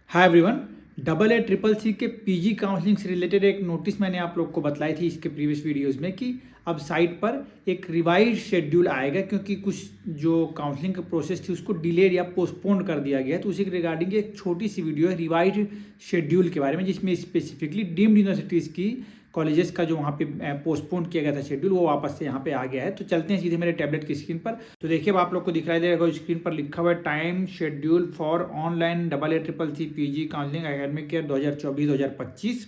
Hi everyone. Double A triple C के PG counselling से related एक नोटिस मैंने आप लोग को बताई थी इसके प्रीवियस वीडियोस में कि अब साइट पर एक रिवाइज शेड्यूल आएगा, क्योंकि कुछ जो काउंसलिंग का प्रोसेस थी उसको डिलेड या पोस्टपोन कर दिया गया है। तो उसी के रिगार्डिंग एक छोटी सी वीडियो है रिवाइज शेड्यूल के बारे में, जिसमें स्पेसिफिकली डीम्ड यूनिवर्सिटीज़ की कॉलेजेस का जो वहाँ पे पोस्टपोन किया गया था शेड्यूल, वो वापस से यहाँ पे आ गया है। तो चलते हैं सीधे मेरे टैबलेट की स्क्रीन पर। तो देखिए अब आप लोग को दिखाई दे रहा है स्क्रीन पर लिखा हुआ है time schedule for online double A triple C PG counselling academic year 2024-2025।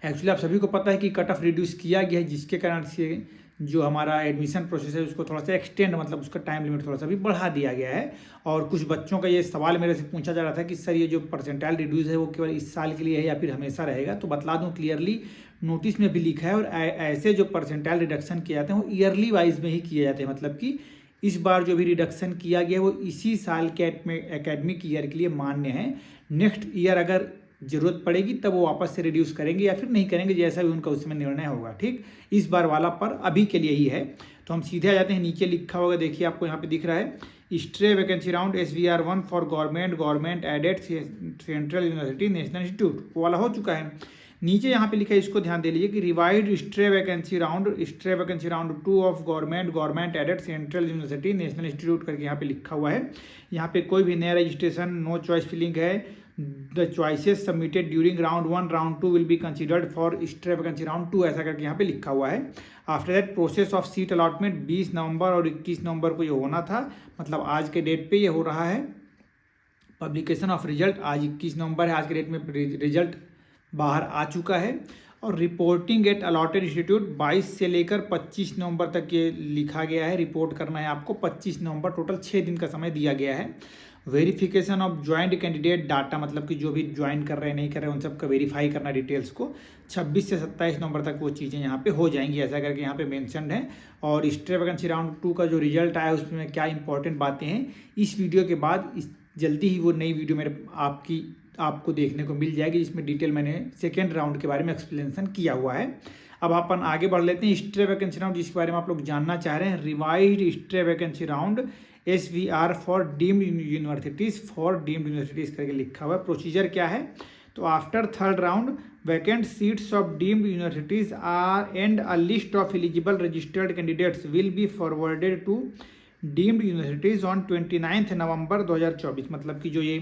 Actually आप सभी को पता है कि कट ऑफ रिड्यूस किया गया है, जिसके कारण से जो हमारा एडमिशन प्रोसेस है उसको थोड़ा सा एक्सटेंड, मतलब उसका टाइम लिमिट थोड़ा सा भी बढ़ा दिया गया है। और कुछ बच्चों का ये सवाल मेरे से पूछा जा रहा था कि सर ये जो परसेंटाइल रिड्यूस है वो केवल इस साल के लिए है या फिर हमेशा रहेगा। तो बतला दूं क्लियरली, नोटिस में भी लिखा है और ऐसे जो परसेंटाइल रिडक्शन किए जाते हैं वो ईयरली वाइज में ही किए जाते हैं। मतलब कि इस बार जो भी रिडक्शन किया गया है वो इसी साल के एकेडमिक ईयर के लिए मान्य है। नेक्स्ट ईयर अगर जरूरत पड़ेगी तब वो वापस से रिड्यूस करेंगे या फिर नहीं करेंगे, जैसा भी उनका उसमें निर्णय होगा। ठीक, इस बार वाला पर अभी के लिए ही है। तो हम सीधे आ जाते हैं, नीचे लिखा होगा देखिए आपको यहाँ पे दिख रहा है stray vacancy round SVR1 for government aided central university national institute, वो वाला हो चुका है। नीचे यहाँ पे लिखा है, इसको ध्यान दे लीजिए कि revised stray vacancy round 2 of government aided central university national institute करके यहाँ पे लिखा हुआ है। यहाँ पे कोई भी नया रजिस्ट्रेशन, नो चॉइस फिलिंग है। The choices submitted during round 1 round 2 will be considered for stray vacancy round 2, ऐसा करके यहाँ पे लिखा हुआ है। After that process of seat allotment 20 नवंबर और 21 नवंबर को ये होना था, मतलब आज के डेट पे ये हो रहा है। पब्लिकेशन ऑफ रिजल्ट आज 21 नवंबर है, आज के डेट में रिजल्ट बाहर आ चुका है। और रिपोर्टिंग एट अलॉटेड इंस्टीट्यूट 22 से लेकर 25 नवंबर तक ये लिखा गया है, रिपोर्ट करना है आपको 25 नवंबर, टोटल 6 दिन का समय दिया गया है। Verification of joint candidate data, मतलब कि जो भी ज्वाइन कर रहे हैं नहीं कर रहे हैं उन सबका वेरीफाई करना डिटेल्स को 26 से 27 नवंबर तक वो चीज़ें यहाँ पे हो जाएंगी, ऐसा करके यहाँ पे मेंशन्ड है। और स्ट्रे वैकेंसी राउंड 2 का जो रिजल्ट आया उसमें क्या इंपॉर्टेंट बातें हैं, इस वीडियो के बाद जल्दी ही वो नई वीडियो मेरे आपको देखने को मिल जाएगी, जिसमें डिटेल मैंने सेकेंड राउंड के बारे में एक्सप्लेनेशन किया हुआ है। अब अपन आगे बढ़ लेते हैं स्ट्रे वैकेंसी राउंड, जिसके बारे में आप लोग जानना चाह रहे हैं। Revised stray vacancy round SVR for deemed universities करके लिखा हुआ है। प्रोसीजर क्या है, तो after third round vacant seats of deemed universities are and a list of eligible registered candidates will be forwarded to deemed universities on 29 November 2024। मतलब कि जो ये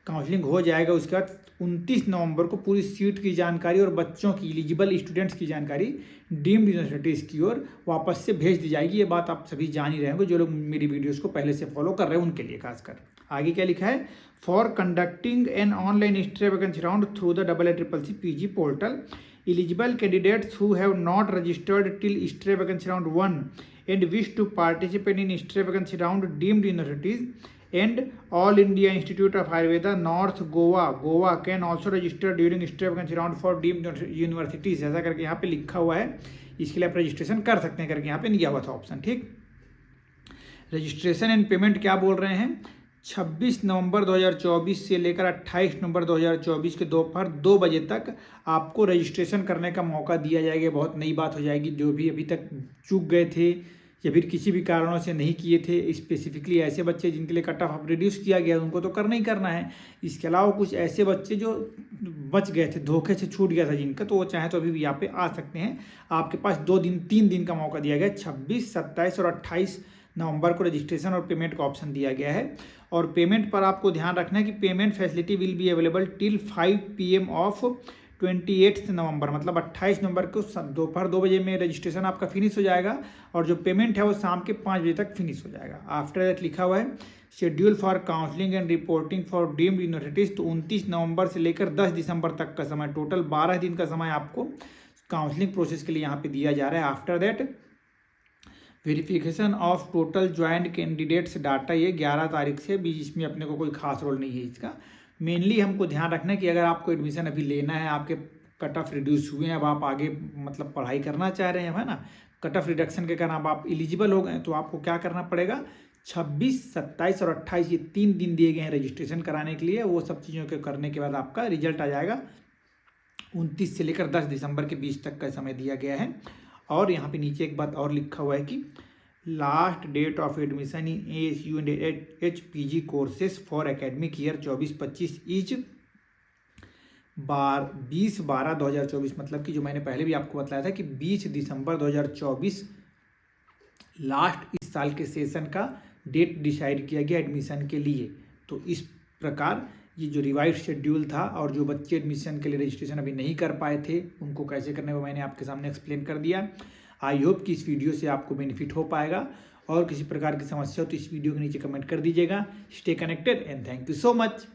काउंसलिंग हो जाएगा उसके बाद 29 नवंबर को पूरी सीट की जानकारी और बच्चों की, एलिजिबल स्टूडेंट्स की जानकारी डीम्ड यूनिवर्सिटीज़ की ओर वापस से भेज दी जाएगी। ये बात आप सभी जान ही रहे होंगे, जो लोग मेरी वीडियोस को पहले से फॉलो कर रहे हैं उनके लिए खासकर। आगे क्या लिखा है, for conducting an online stray vacancy round through the AACC PG portal eligible candidates who have not registered till stray vacancy round 1 and wish to participate in stray vacancy round deemed universities and All India Institute of Ayurveda North Goa can also register during stray vacancy round for deemed universities, ऐसा करके यहाँ पे लिखा हुआ है। इसके लिए आप रजिस्ट्रेशन कर सकते हैं करके यहाँ पे दिया हुआ था ऑप्शन। ठीक, रजिस्ट्रेशन एंड पेमेंट क्या बोल रहे हैं, 26 नवंबर 2024 से लेकर 28 नवंबर 2024 के दोपहर 2 बजे तक आपको रजिस्ट्रेशन करने का मौका दिया जाएगा। बहुत नई बात हो जाएगी, जो भी अभी तक चूक गए थे या फिर किसी भी कारणों से नहीं किए थे, स्पेसिफिकली ऐसे बच्चे जिनके लिए कट ऑफ रिड्यूस किया गया उनको तो करना ही करना है। इसके अलावा कुछ ऐसे बच्चे जो बच गए थे, धोखे से छूट गया था जिनका, तो वो चाहे तो अभी भी यहाँ पे आ सकते हैं। आपके पास 3 दिन का मौका दिया गया, 26, 27 और 28 नवंबर को रजिस्ट्रेशन और पेमेंट का ऑप्शन दिया गया है। और पेमेंट पर आपको ध्यान रखना है कि payment facility will be available till 5 PM of 28 नवंबर, मतलब 28 नवंबर को दोपहर 2 बजे में रजिस्ट्रेशन आपका फिनिश हो जाएगा और जो पेमेंट है वो शाम के 5 बजे तक फिनिश हो जाएगा। आफ्टर दैट लिखा हुआ है schedule for counselling and reporting for deemed universities, तो 29 नवंबर से लेकर 10 दिसंबर तक का समय, टोटल 12 दिन का समय आपको काउंसलिंग प्रोसेस के लिए यहाँ पे दिया जा रहा है। After that verification of total joint candidates data, ये 11 तारीख से भी, इसमें अपने को कोई खास रोल नहीं है इसका। मेनली हमको ध्यान रखना है कि अगर आपको एडमिशन अभी लेना है, आपके कट ऑफ रिड्यूस हुए हैं, अब आप आगे मतलब पढ़ाई करना चाह रहे हैं, है ना, कट ऑफ रिडक्शन के कारण अब आप एलिजिबल हो गए, तो आपको क्या करना पड़ेगा, 26, 27 और 28 ये 3 दिन दिए गए हैं रजिस्ट्रेशन कराने के लिए। वो सब चीज़ों के करने के बाद आपका रिजल्ट आ जाएगा। 29 से लेकर 10 दिसंबर के बीच तक का समय दिया गया है। और यहाँ पे नीचे एक बात और लिखा हुआ है कि last date of admission in ASU and HPG courses for academic year 24-25 is 20/12/2024, मतलब कि जो मैंने पहले भी आपको बताया था कि 20 दिसंबर 2024 लास्ट इस साल के सेशन का डेट डिसाइड किया गया एडमिशन के लिए। तो इस प्रकार ये जो रिवाइज शेड्यूल था और जो बच्चे एडमिशन के लिए रजिस्ट्रेशन अभी नहीं कर पाए थे उनको कैसे करना है वो मैंने आपके सामने एक्सप्लेन कर दिया। आई होप कि इस वीडियो से आपको बेनिफिट हो पाएगा, और किसी प्रकार की समस्या हो तो इस वीडियो के नीचे कमेंट कर दीजिएगा। Stay connected and thank you so much.